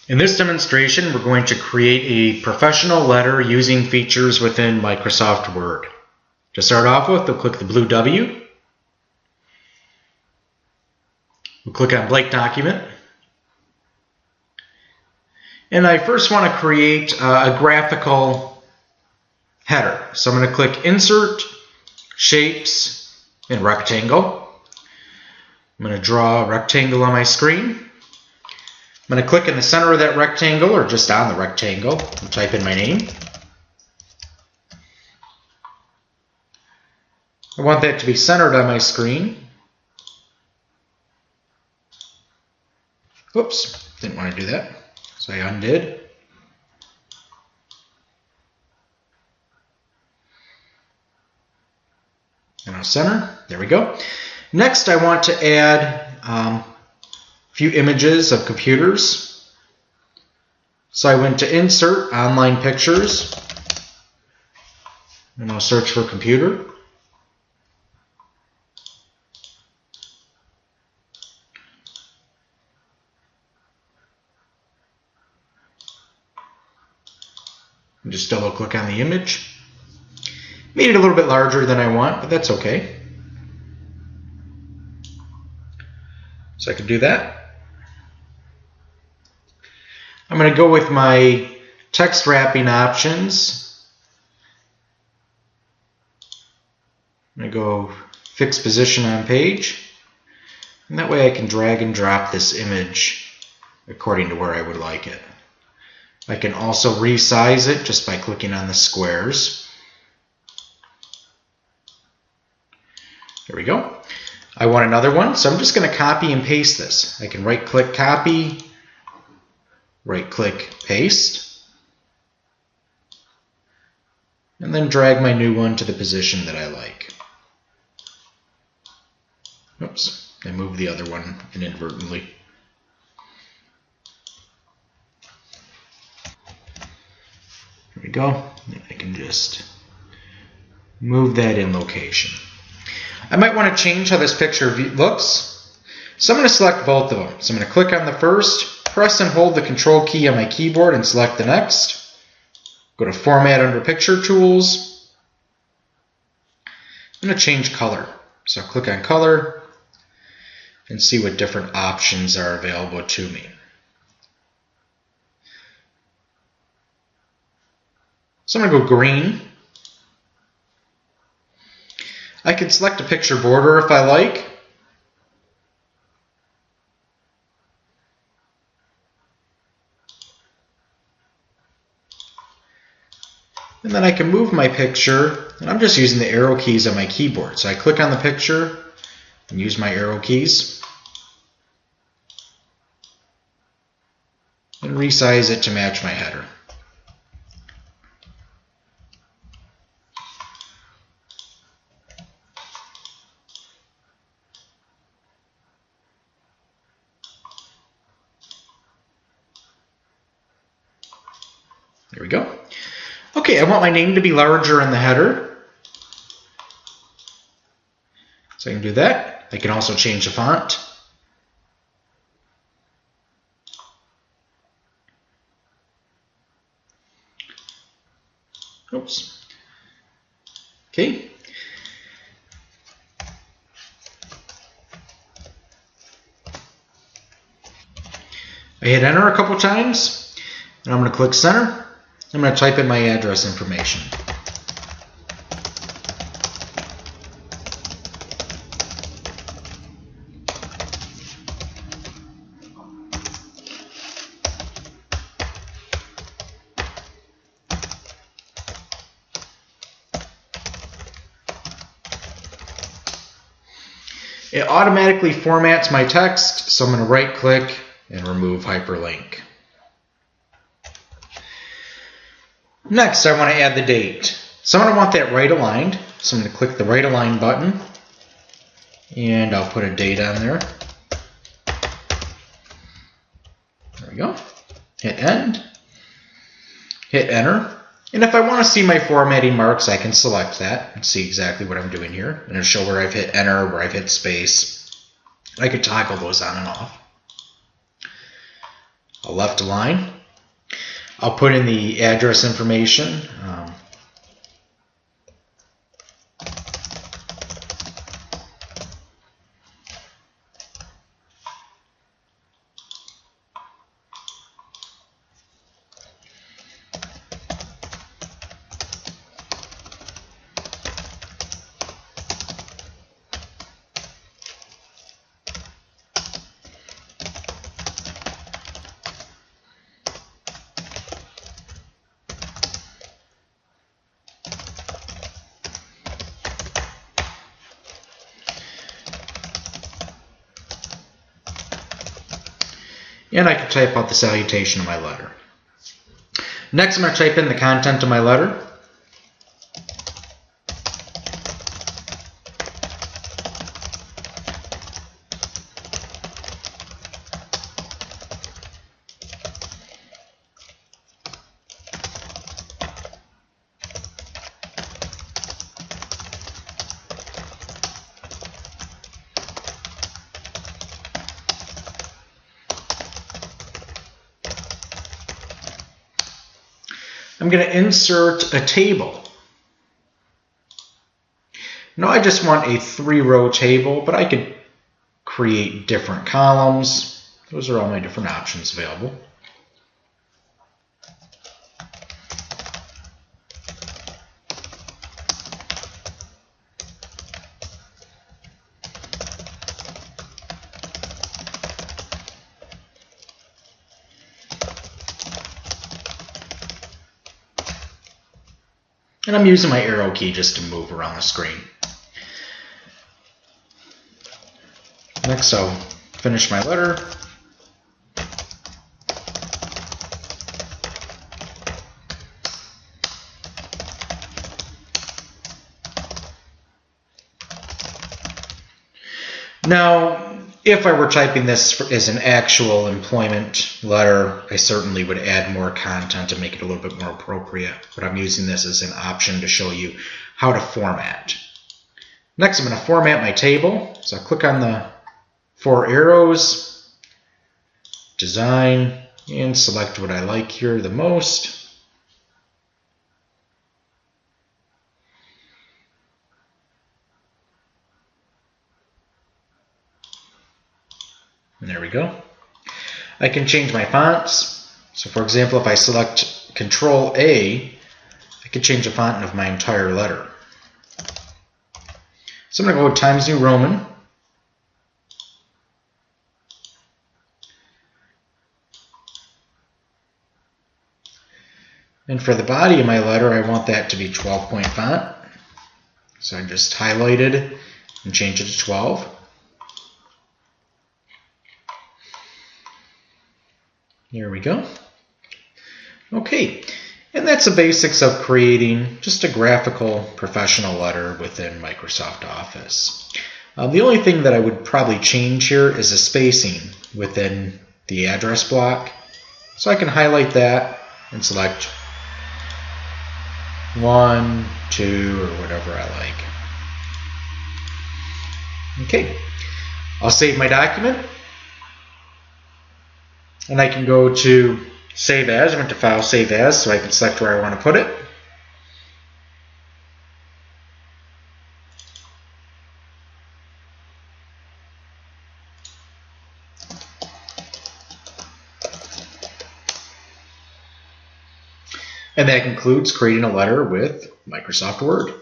In this demonstration, we're going to create a professional letter using features within Microsoft Word. To start off with, we'll click the blue W. We'll click on Blank Document. And I first want to create a graphical header. So I'm going to click Insert, Shapes, and Rectangle. I'm going to draw a rectangle on my screen. I'm going to click in the center of that rectangle, or just on the rectangle, and type in my name. I want that to be centered on my screen. Oops, didn't want to do that, so I undid. And I'll center. There we go. Next, I want to add a few images of computers. So I went to Insert, Online Pictures, and I'll search for computer. And just double click on the image. Made it a little bit larger than I want, but that's okay. So I can do that. I'm going to go with my text wrapping options. I'm going to go fix position on page. And that way I can drag and drop this image according to where I would like it. I can also resize it just by clicking on the squares. There we go. I want another one, so I'm just going to copy and paste this. I can right-click copy, right-click paste, and then drag my new one to the position that I like. Oops, I moved the other one inadvertently. There we go. I can just move that in location. I might want to change how this picture looks. So I'm going to select both of them. So I'm going to click on the first, press and hold the Control key on my keyboard and select the next. Go to Format under Picture Tools. I'm going to change color. So I'll click on Color and see what different options are available to me. So I'm going to go green. I can select a picture border if I like. And then I can move my picture, and I'm just using the arrow keys on my keyboard. So I click on the picture and use my arrow keys and resize it to match my header. There we go. Okay, I want my name to be larger in the header. So I can do that. I can also change the font. Oops. Okay. I hit enter a couple times, and I'm going to click center. I'm going to type in my address information. It automatically formats my text, so I'm going to right click and remove hyperlink. Next, I want to add the date. So I'm going to want that right aligned. So I'm going to click the right align button, and I'll put a date on there. There we go. Hit end. Hit enter. And if I want to see my formatting marks, I can select that and see exactly what I'm doing here. And it'll show where I've hit enter, where I've hit space. I could toggle those on and off. a left align. I'll put in the address information. And I can type out the salutation of my letter. Next, I'm going to type in the content of my letter. I'm going to insert a table. Now I just want a 3-row table, but I could create different columns. Those are all my different options available. And I'm using my arrow key just to move around the screen. Next, I'll finish my letter. Now, if I were typing this as an actual employment letter, I certainly would add more content to make it a little bit more appropriate. But I'm using this as an option to show you how to format. Next, I'm going to format my table. So I'll click on the 4 arrows, design, and select what I like here the most. And there we go. I can change my fonts. So for example, if I select Control A, I can change the font of my entire letter. So I'm going to go with Times New Roman. And for the body of my letter, I want that to be 12-point font. So I just highlighted and changed it to 12. Here we go. Okay, and that's the basics of creating just a graphical professional letter within Microsoft Office. The only thing that I would probably change here is the spacing within the address block. So I can highlight that and select 1, 2, or whatever I like. Okay, I'll save my document. And I can go to Save As. I went to File, Save As, so I can select where I want to put it. And that concludes creating a letter with Microsoft Word.